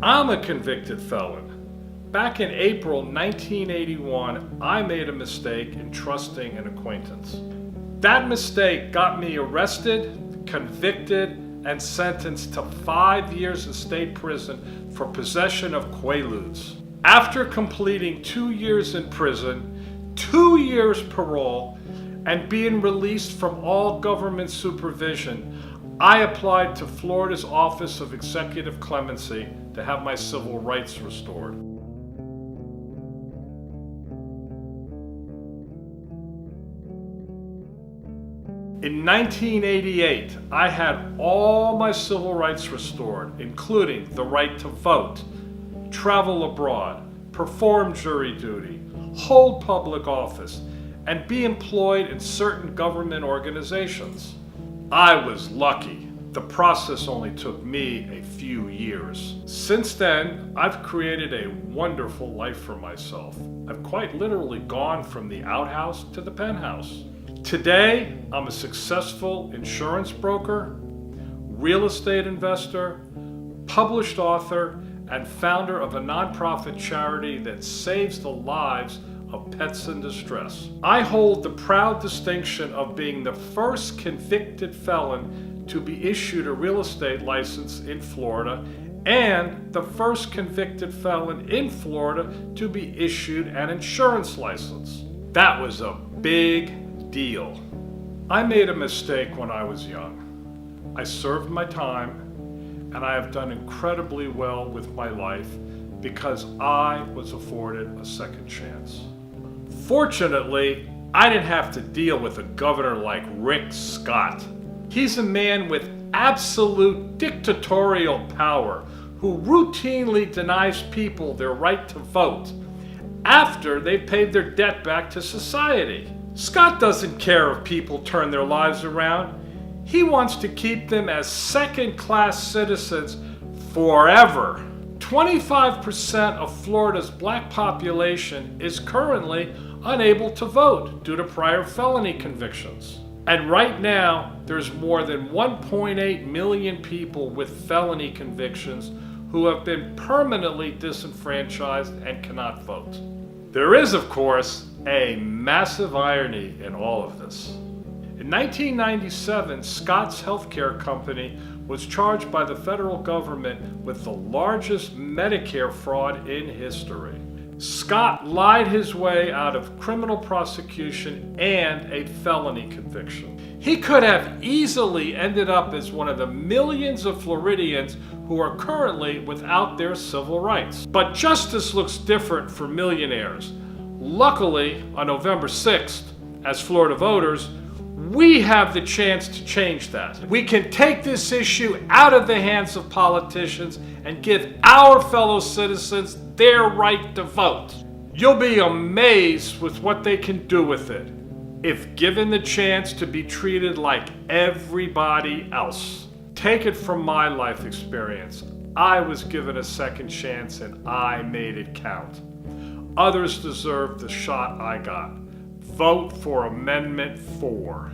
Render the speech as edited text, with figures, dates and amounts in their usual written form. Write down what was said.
I'm a convicted felon. Back in April 1981, I made a mistake in trusting an acquaintance. That mistake got me arrested, convicted, and sentenced to 5 years in state prison for possession of Quaaludes. After completing 2 years in prison, 2 years parole, and being released from all government supervision, I applied to Florida's Office of Executive Clemency to have my civil rights restored. In 1988, I had all my civil rights restored, including the right to vote, travel abroad, perform jury duty, hold public office, and be employed in certain government organizations. I was lucky. The process only took me a few years. Since then, I've created a wonderful life for myself. I've quite literally gone from the outhouse to the penthouse. Today, I'm a successful insurance broker, real estate investor, published author, and founder of a nonprofit charity that saves the lives of pets in distress. I hold the proud distinction of being the first convicted felon to be issued a real estate license in Florida and the first convicted felon in Florida to be issued an insurance license. That was a big deal. I made a mistake when I was young. I served my time, and I have done incredibly well with my life because I was afforded a second chance. Fortunately, I didn't have to deal with a governor like Rick Scott. He's a man with absolute dictatorial power who routinely denies people their right to vote after they've paid their debt back to society. Scott doesn't care if people turn their lives around. He wants to keep them as second-class citizens forever. 25% of Florida's black population is currently unable to vote due to prior felony convictions. And right now, there's more than 1.8 million people with felony convictions who have been permanently disenfranchised and cannot vote. There is, of course, a massive irony in all of this. In 1997, Scott's healthcare company was charged by the federal government with the largest Medicare fraud in history. Scott lied his way out of criminal prosecution and a felony conviction. He could have easily ended up as one of the millions of Floridians who are currently without their civil rights. But justice looks different for millionaires. Luckily, on November 6th, as Florida voters, we have the chance to change that. We can take this issue out of the hands of politicians and give our fellow citizens their right to vote. You'll be amazed with what they can do with it if given the chance to be treated like everybody else. Take it from my life experience. I was given a second chance and I made it count. Others deserve the shot I got. Vote for Amendment 4.